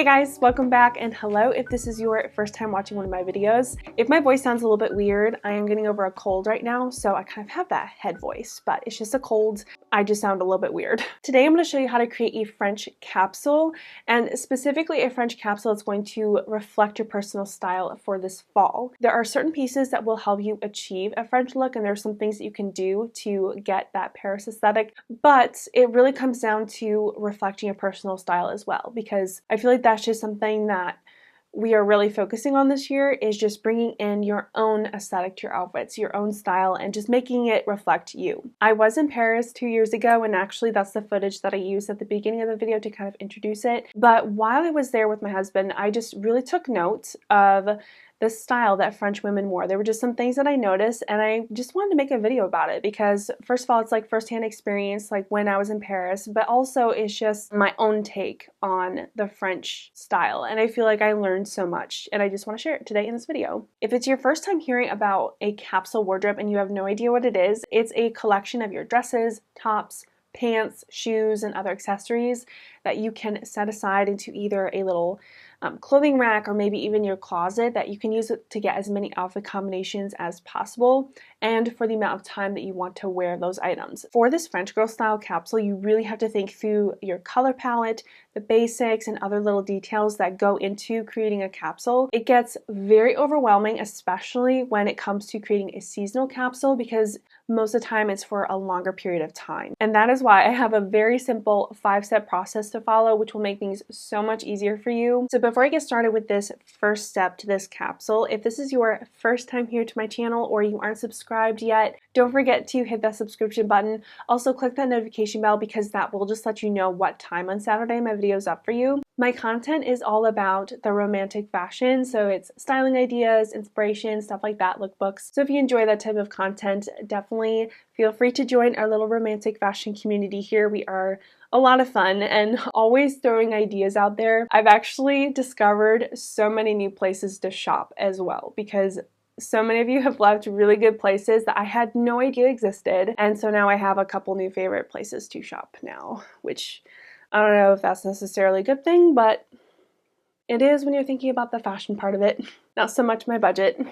Hey guys, welcome back, and hello if this is your first time watching one of my videos. If my voice sounds a little bit weird, I am getting over a cold right now, so I kind of have that head voice, but it's just a cold. I just sound a little bit weird. Today I'm going to show you how to create a French capsule, and specifically a French capsule that's going to reflect your personal style for this fall. There are certain pieces that will help you achieve a French look, and there are some things that you can do to get that Paris aesthetic, but it really comes down to reflecting your personal style as well, because I feel like that's just something that we are really focusing on this year, is just bringing in your own aesthetic to your outfits, your own style, and just making it reflect you. I was in Paris 2 years ago, and actually that's the footage that I used at the beginning of the video to kind of introduce it. But while I was there with my husband, I just really took note of the style that French women wore. There were just some things that I noticed, and I just wanted to make a video about it because, first of all, it's like firsthand experience, like when I was in Paris, but also it's just my own take on the French style, and I feel like I learned so much, and I just want to share it today in this video. If it's your first time hearing about a capsule wardrobe and you have no idea what it is, it's a collection of your dresses, tops, pants, shoes, and other accessories that you can set aside into either a little clothing rack or maybe even your closet that you can use to get as many outfit combinations as possible and for the amount of time that you want to wear those items. For this French girl style capsule, you really have to think through your color palette, the basics, and other little details that go into creating a capsule. It gets very overwhelming, especially when it comes to creating a seasonal capsule, because most of the time it's for a longer period of time. And that is why I have a very simple 5-step process to follow, which will make things so much easier for you. So before I get started with this first step to this capsule, if this is your first time here to my channel or you aren't subscribed yet, don't forget to hit that subscription button. Also click that notification bell because that will just let you know what time on Saturday my video is up for you. My content is all about the romantic fashion, so it's styling ideas, inspiration, stuff like that, lookbooks. So if you enjoy that type of content, definitely feel free to join our little romantic fashion community here. We are a lot of fun and always throwing ideas out there. I've actually discovered so many new places to shop as well, because so many of you have left really good places that I had no idea existed, and so now I have a couple new favorite places to shop now, which I don't know if that's necessarily a good thing, but it is when you're thinking about the fashion part of it, not so much my budget.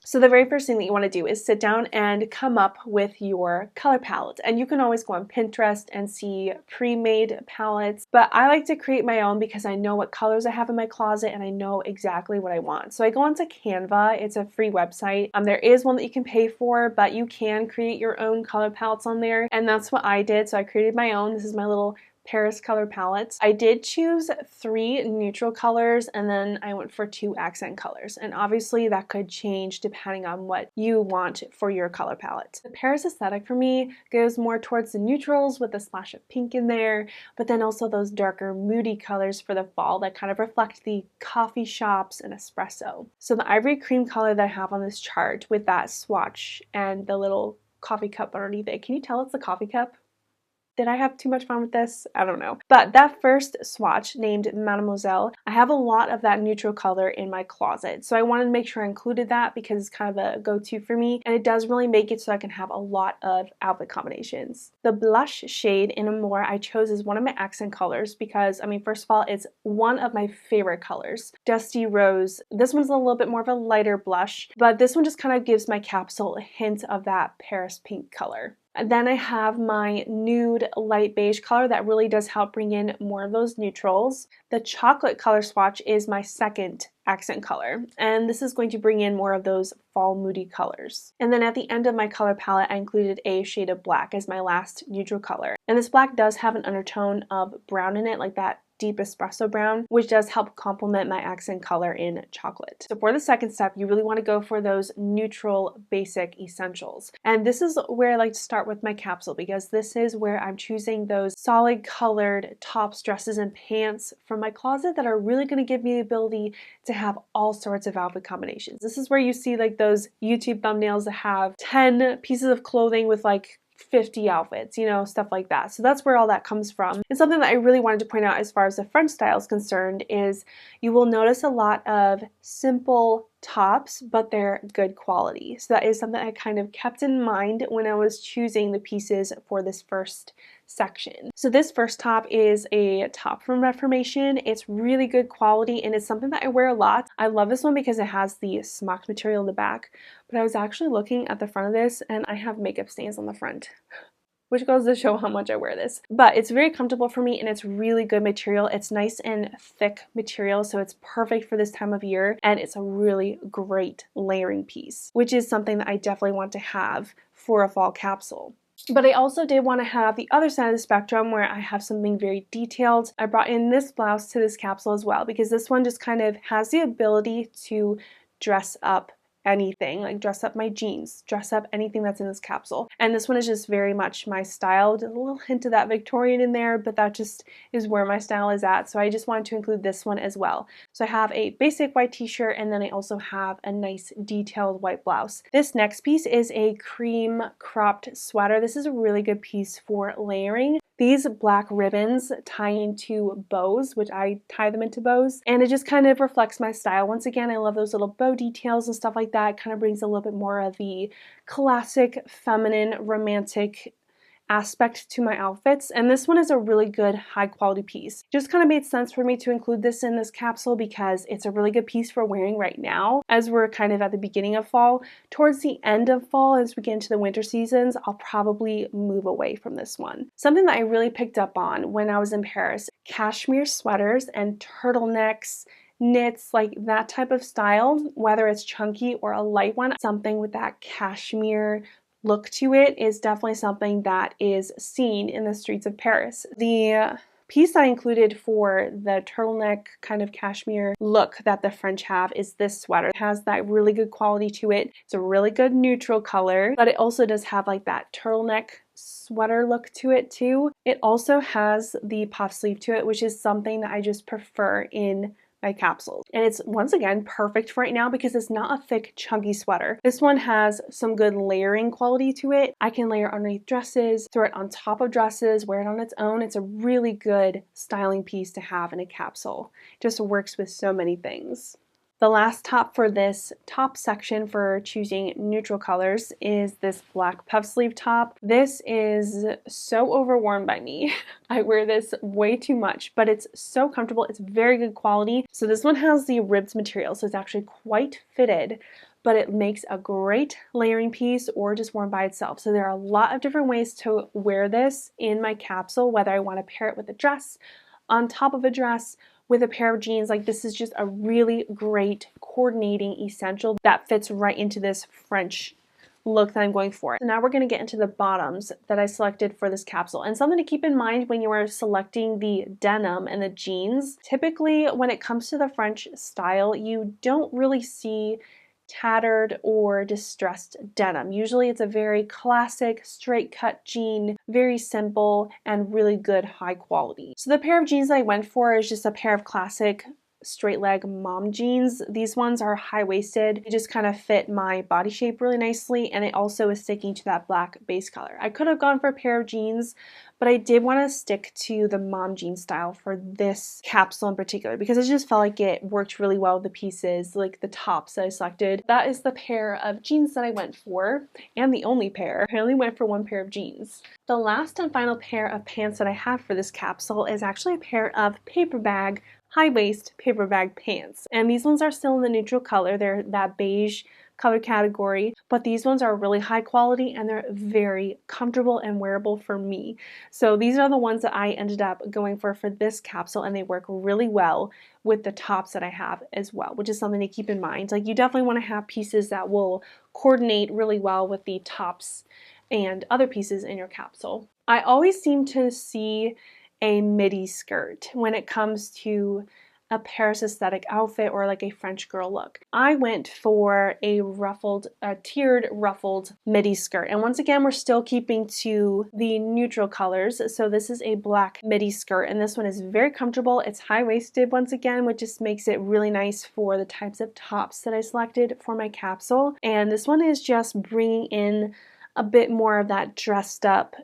So the very first thing that you want to do is sit down and come up with your color palette. And you can always go on Pinterest and see pre-made palettes, but I like to create my own because I know what colors I have in my closet and I know exactly what I want. So I go onto Canva. It's a free website. There is one that you can pay for, but you can create your own color palettes on there, and that's what I did. So I created my own. This is my little Paris color palettes. I did choose 3 neutral colors, and then I went for 2 accent colors, and obviously that could change depending on what you want for your color palette. The Paris aesthetic for me goes more towards the neutrals with a splash of pink in there, but then also those darker moody colors for the fall that kind of reflect the coffee shops and espresso. So the ivory cream color that I have on this chart with that swatch and the little coffee cup underneath it, can you tell it's a coffee cup? Did I have too much fun with this? I don't know. But that first swatch named Mademoiselle, I have a lot of that neutral color in my closet. So I wanted to make sure I included that because it's kind of a go-to for me. And it does really make it so I can have a lot of outfit combinations. The blush shade in Amour I chose as one of my accent colors because, I mean, first of all, it's one of my favorite colors. Dusty Rose. This one's a little bit more of a lighter blush, but this one just kind of gives my capsule a hint of that Paris pink color. And then I have my nude light beige color that really does help bring in more of those neutrals. The chocolate color swatch is my second accent color, and this is going to bring in more of those fall moody colors. And then at the end of my color palette, I included a shade of black as my last neutral color. And this black does have an undertone of brown in it, like that deep espresso brown, which does help complement my accent color in chocolate. So for the second step, you really want to go for those neutral basic essentials. And this is where I like to start with my capsule because this is where I'm choosing those solid colored tops, dresses, and pants from my closet that are really going to give me the ability to have all sorts of outfit combinations. This is where you see like those YouTube thumbnails that have 10 pieces of clothing with like 50 outfits, you know, stuff like that. So that's where all that comes from. And something that I really wanted to point out as far as the French style is concerned is you will notice a lot of simple tops, but they're good quality. So that is something I kind of kept in mind when I was choosing the pieces for this first section. So this first top is a top from Reformation. It's really good quality and it's something that I wear a lot. I love this one because it has the smocked material in the back, but I was actually looking at the front of this and I have makeup stains on the front, which goes to show how much I wear this. But it's very comfortable for me and it's really good material. It's nice and thick material, so it's perfect for this time of year, and it's a really great layering piece, which is something that I definitely want to have for a fall capsule. But I also did want to have the other side of the spectrum where I have something very detailed. I brought in this blouse to this capsule as well because this one just kind of has the ability to dress up anything, like dress up my jeans, dress up anything that's in this capsule. And this one is just very much my style. There's a little hint of that Victorian in there, but that just is where my style is at. So I just wanted to include this one as well. So I have a basic white t-shirt and then I also have a nice detailed white blouse. This next piece is a cream cropped sweater. This is a really good piece for layering. These black ribbons tie into bows, which I tie them into bows, and it just kind of reflects my style. Once again, I love those little bow details and stuff like that. It kind of brings a little bit more of the classic, feminine, romantic aspect to my outfits, and this one is a really good high quality piece. Just kind of made sense for me to include this in this capsule because it's a really good piece for wearing right now as we're kind of at the beginning of fall. Towards the end of fall, as we get into the winter seasons, I'll probably move away from this one. Something that I really picked up on when I was in Paris, cashmere sweaters and turtlenecks, knits, like that type of style, whether it's chunky or a light one, something with that cashmere look to it is definitely something that is seen in the streets of Paris. The piece I included for the turtleneck kind of cashmere look that the French have is this sweater. It has that really good quality to it. It's a really good neutral color, but it also does have like that turtleneck sweater look to it too. It also has the puff sleeve to it, which is something that I just prefer in my capsules. And it's once again perfect for right now because it's not a thick chunky sweater. This one has some good layering quality to it. I can layer underneath dresses, throw it on top of dresses, wear it on its own. It's a really good styling piece to have in a capsule. It just works with so many things. The last top for this top section for choosing neutral colors is this black puff sleeve top. This is so overworn by me. I wear this way too much, but it's so comfortable. It's very good quality. So this one has the ribbed material, so it's actually quite fitted, but it makes a great layering piece or just worn by itself. So there are a lot of different ways to wear this in my capsule, whether I want to pair it with a dress, on top of a dress, with a pair of jeans. Like, this is just a really great coordinating essential that fits right into this French look that I'm going for. So now we're going to get into the bottoms that I selected for this capsule. And something to keep in mind when you are selecting the denim and the jeans, typically when it comes to the French style, you don't really see tattered or distressed denim. Usually it's a very classic straight cut jean, very simple and really good high quality. So the pair of jeans that I went for is just a pair of classic straight leg mom jeans. These ones are high-waisted. They just kind of fit my body shape really nicely, and it also is sticking to that black base color. I could have gone for a pair of jeans, but I did want to stick to the mom jean style for this capsule in particular because I just felt like it worked really well with the pieces, like the tops that I selected. That is the pair of jeans that I went for, and the only pair. I only went for one pair of jeans. The last and final pair of pants that I have for this capsule is actually a pair of paper bag high-waist paper bag pants, and these ones are still in the neutral color. They're that beige color category, but these ones are really high quality and they're very comfortable and wearable for me. So these are the ones that I ended up going for this capsule, and they work really well with the tops that I have as well, which is something to keep in mind. Like, you definitely want to have pieces that will coordinate really well with the tops and other pieces in your capsule. I always seem to see a midi skirt when it comes to a Paris aesthetic outfit or like a French girl look. I went for a tiered ruffled midi skirt, and once again we're still keeping to the neutral colors. So this is a black midi skirt, and this one is very comfortable. It's high-waisted once again, which just makes it really nice for the types of tops that I selected for my capsule. And this one is just bringing in a bit more of that dressed up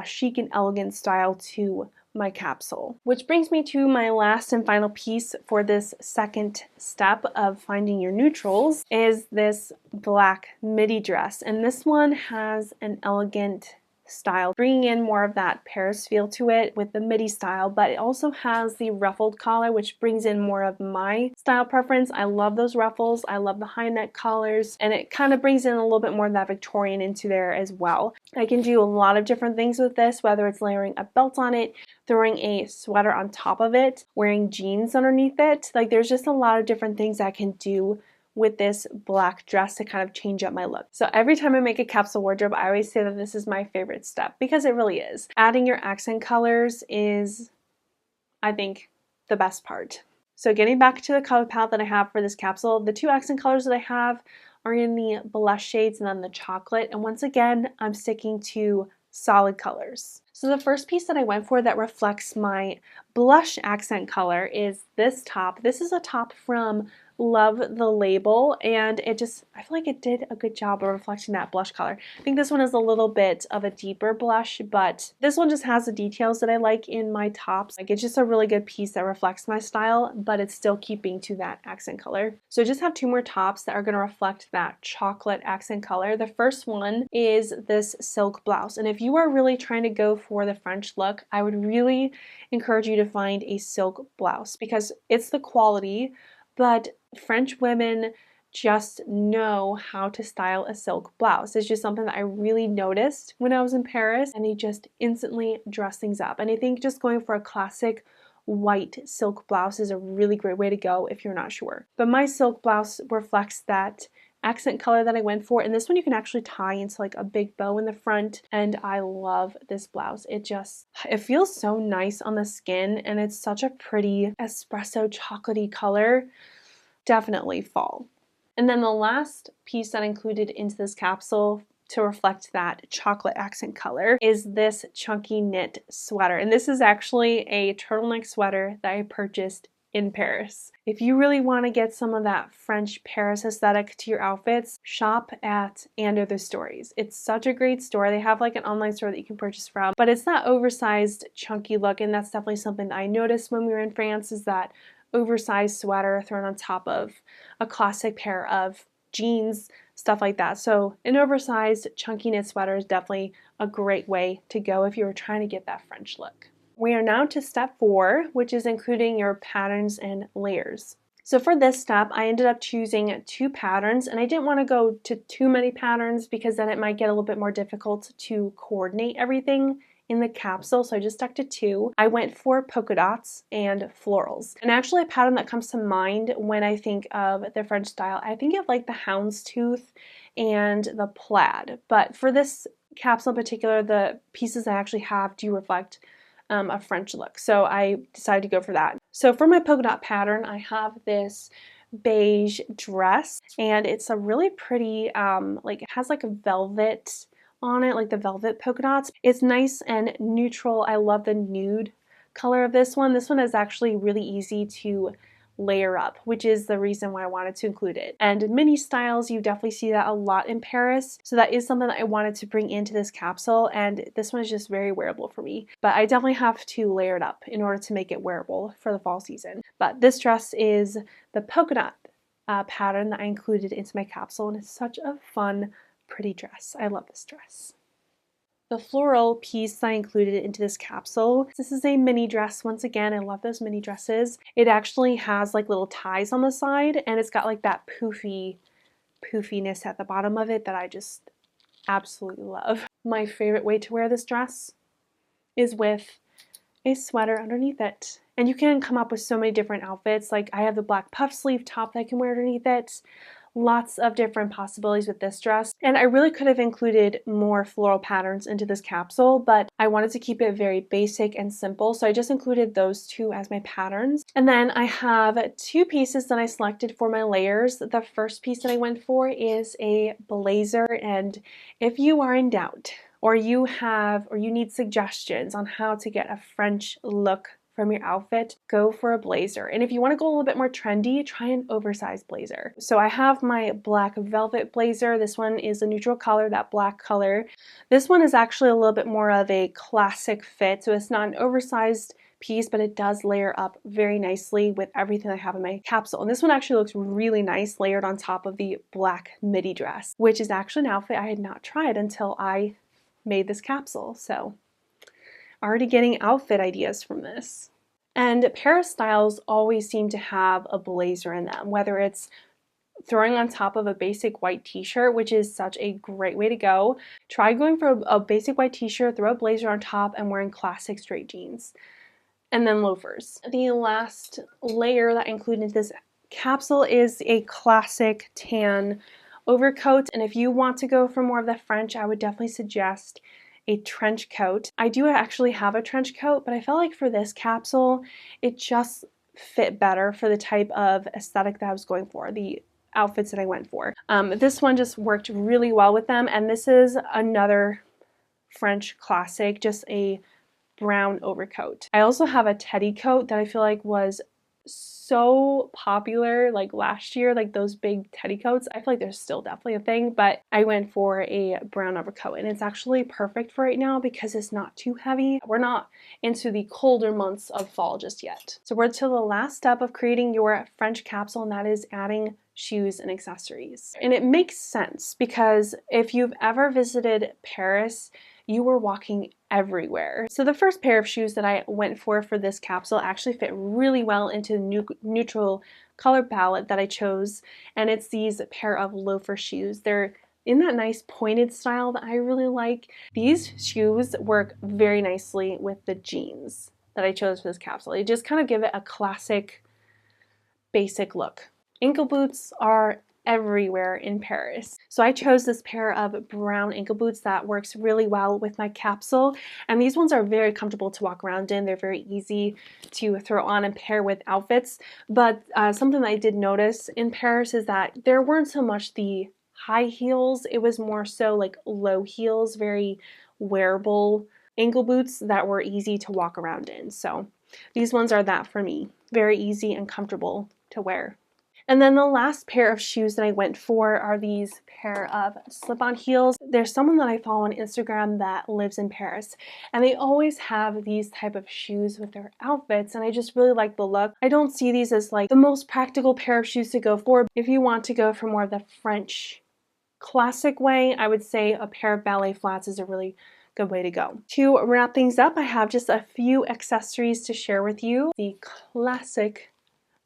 chic and elegant style to my capsule. Which brings me to my last and final piece for this second step of finding your neutrals, is this black midi dress. And this one has an elegant style, bringing in more of that Paris feel to it with the midi style, but it also has the ruffled collar, which brings in more of my style preference. I love those ruffles, I love the high neck collars, and it kind of brings in a little bit more of that Victorian into there as well. I can do a lot of different things with this, whether it's layering a belt on it, throwing a sweater on top of it, wearing jeans underneath it. Like, there's just a lot of different things I can do with this black dress to kind of change up my look. So every time I make a capsule wardrobe, I always say that this is my favorite step, because it really is. Adding your accent colors is, I think, the best part. So getting back to the color palette that I have for this capsule, the two accent colors that I have are in the blush shades and then the chocolate. And once again, I'm sticking to solid colors. So the first piece that I went for that reflects my blush accent color is this top. This is a top from Love the Label, and I feel like it did a good job of reflecting that blush color. I think this one is a little bit of a deeper blush, but this one just has the details that I like in my tops. Like, it's just a really good piece that reflects my style, but it's still keeping to that accent color. So I just have two more tops that are going to reflect that chocolate accent color. The first one is this silk blouse, and if you are really trying to go for the French look, I would really encourage you to find a silk blouse, because it's the quality, but French women just know how to style a silk blouse. It's just something that I really noticed when I was in Paris, and they just instantly dress things up. And I think just going for a classic white silk blouse is a really great way to go if you're not sure. But my silk blouse reflects that accent color that I went for, and this one you can actually tie into like a big bow in the front, and I love this blouse. It feels so nice on the skin, and it's such a pretty espresso chocolatey color. Definitely fall. And then the last piece that I included into this capsule to reflect that chocolate accent color is this chunky knit sweater, and this is actually a turtleneck sweater that I purchased in Paris. If you really want to get some of that French Paris aesthetic to your outfits, shop at And Other Stories. It's such a great store. They have like an online store that you can purchase from, but it's that oversized chunky look, and that's definitely something that I noticed when we were in France, is that oversized sweater thrown on top of a classic pair of jeans, stuff like that. So an oversized chunky knit sweater is definitely a great way to go if you were trying to get that French look. We are now to step 4, which is including your patterns and layers. So for this step, I ended up choosing 2 patterns, and I didn't want to go to too many patterns because then it might get a little bit more difficult to coordinate everything in the capsule, so I just stuck to 2. I went for polka dots and florals. And actually a pattern that comes to mind when I think of the French style, I think of like the houndstooth and the plaid. But for this capsule in particular, the pieces I actually have do reflect a French look, so I decided to go for that. So for my polka dot pattern, I have this beige dress, and it's a really pretty, like it has like a velvet on it, like the velvet polka dots. It's nice and neutral. I love the nude color of this one. This one is actually really easy to layer up, which is the reason why I wanted to include it. And mini styles, you definitely see that a lot in Paris, so that is something that I wanted to bring into this capsule, and this one is just very wearable for me. But I definitely have to layer it up in order to make it wearable for the fall season. But this dress is the polka dot pattern that I included into my capsule, and it's such a fun, pretty dress. I love this dress. The floral piece I included into this capsule, this is a mini dress. Once again, I love those mini dresses. It actually has like little ties on the side, and it's got like that poofiness at the bottom of it that I just absolutely love. My favorite way to wear this dress is with a sweater underneath it. And you can come up with so many different outfits. Like I have the black puff sleeve top that I can wear underneath it. Lots of different possibilities with this dress, and I really could have included more floral patterns into this capsule, but I wanted to keep it very basic and simple, so I just included those 2 as my patterns. And then I have 2 pieces that I selected for my layers. The first piece that I went for is a blazer, and if you are in doubt or you need suggestions on how to get a French look from your outfit, go for a blazer. And if you want to go a little bit more trendy, try an oversized blazer. So I have my black velvet blazer. This one is a neutral color, that black color. This one is actually a little bit more of a classic fit, so it's not an oversized piece, but it does layer up very nicely with everything I have in my capsule. And this one actually looks really nice layered on top of the black midi dress, which is actually an outfit I had not tried until I made this capsule. So already getting outfit ideas from this. And Paris styles always seem to have a blazer in them, whether it's throwing on top of a basic white t-shirt, which is such a great way to go. Try going for a basic white t-shirt, throw a blazer on top, and wearing classic straight jeans. And then loafers. The last layer that I included in this capsule is a classic tan overcoat. And if you want to go for more of the French, I would definitely suggest a trench coat. I do actually have a trench coat, but I felt like for this capsule, it just fit better for the type of aesthetic that I was going for, the outfits that I went for. This one just worked really well with them. And this is another French classic, just a brown overcoat. I also have a teddy coat that I feel like was so popular like last year, like those big teddy coats. I feel like they're still definitely a thing, but I went for a brown overcoat and it's actually perfect for right now because it's not too heavy. We're not into the colder months of fall just yet. So we're to the last step of creating your French capsule, and that is adding shoes and accessories. And it makes sense because if you've ever visited Paris, you were walking everywhere. So the first pair of shoes that I went for this capsule actually fit really well into the neutral color palette that I chose, and it's these pair of loafer shoes. They're in that nice pointed style that I really like. These shoes work very nicely with the jeans that I chose for this capsule. They just kind of give it a classic, basic look. Ankle boots are everywhere in Paris. So I chose this pair of brown ankle boots that works really well with my capsule, and these ones are very comfortable to walk around in. They're very easy to throw on and pair with outfits, but something that I did notice in Paris is that there weren't so much the high heels, it was more so like low heels, very wearable ankle boots that were easy to walk around in. So these ones are that for me, very easy and comfortable to wear. And then the last pair of shoes that I went for are these pair of slip-on heels. There's someone that I follow on Instagram that lives in Paris, and they always have these type of shoes with their outfits, and I just really like the look. I don't see these as like the most practical pair of shoes to go for. If you want to go for more of the French classic way, I would say a pair of ballet flats is a really good way to go. To wrap things up, I have just a few accessories to share with you. The classic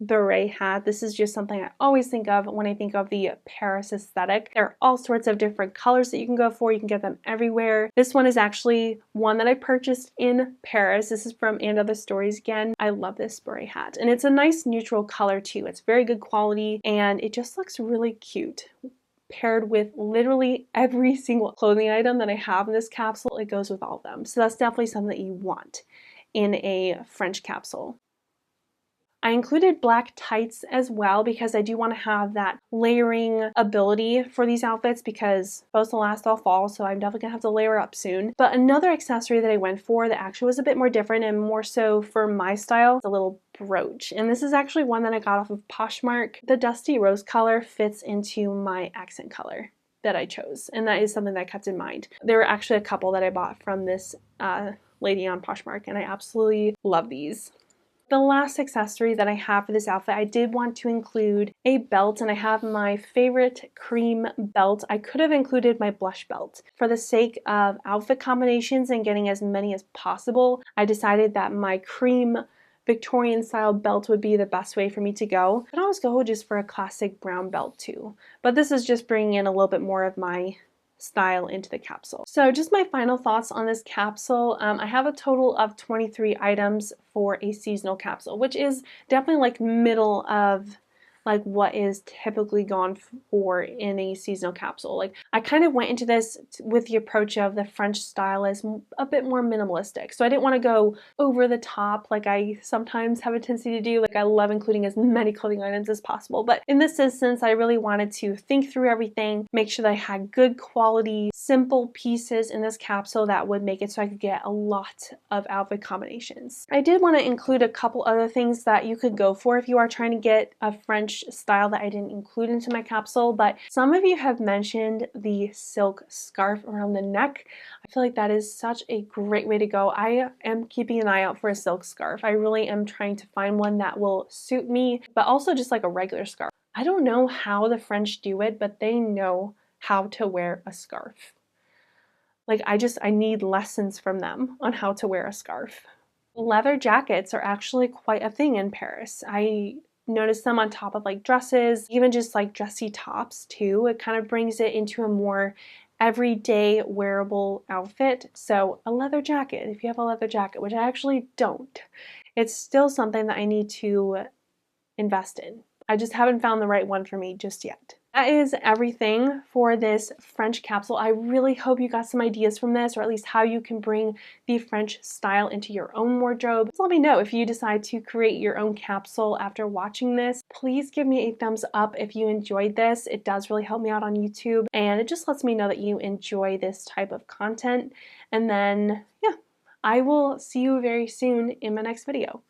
beret hat. This is just something I always think of when I think of the Paris aesthetic. There are all sorts of different colors that you can go for. You can get them everywhere. This one is actually one that I purchased in Paris. This is from And Other Stories again. I love this beret hat. And it's a nice neutral color too. It's very good quality and it just looks really cute. Paired with literally every single clothing item that I have in this capsule, it goes with all of them. So that's definitely something that you want in a French capsule. I included black tights as well because I do want to have that layering ability for these outfits because both will last all fall, so I'm definitely going to have to layer up soon. But another accessory that I went for that actually was a bit more different and more so for my style, is a little brooch. And this is actually one that I got off of Poshmark. The dusty rose color fits into my accent color that I chose, and that is something that I kept in mind. There were actually a couple that I bought from this lady on Poshmark, and I absolutely love these. The last accessory that I have for this outfit, I did want to include a belt, and I have my favorite cream belt. I could have included my blush belt. For the sake of outfit combinations and getting as many as possible, I decided that my cream Victorian style belt would be the best way for me to go. I could always go just for a classic brown belt too, but this is just bringing in a little bit more of my style into the capsule. So just my final thoughts on this capsule. I have a total of 23 items for a seasonal capsule, which is definitely like middle of like what is typically gone for in a seasonal capsule. Like I kind of went into this with the approach of the French style as a bit more minimalistic. So I didn't want to go over the top like I sometimes have a tendency to do. Like I love including as many clothing items as possible. But in this instance, I really wanted to think through everything, make sure that I had good quality, simple pieces in this capsule that would make it so I could get a lot of outfit combinations. I did want to include a couple other things that you could go for if you are trying to get a French style that I didn't include into my capsule, but some of you have mentioned the silk scarf around the neck. I feel like that is such a great way to go. I am keeping an eye out for a silk scarf. I really am trying to find one that will suit me, but also just like a regular scarf. I don't know how the French do it, but they know how to wear a scarf. Like I need lessons from them on how to wear a scarf. Leather jackets are actually quite a thing in Paris. I noticed them on top of like dresses, even just like dressy tops too. It kind of brings it into a more everyday wearable outfit. So a leather jacket, if you have a leather jacket, which I actually don't, it's still something that I need to invest in. I just haven't found the right one for me just yet. That is everything for this French capsule. I really hope you got some ideas from this, or at least how you can bring the French style into your own wardrobe. Just let me know if you decide to create your own capsule after watching this. Please give me a thumbs up if you enjoyed this. It does really help me out on YouTube, and it just lets me know that you enjoy this type of content. And then, yeah, I will see you very soon in my next video.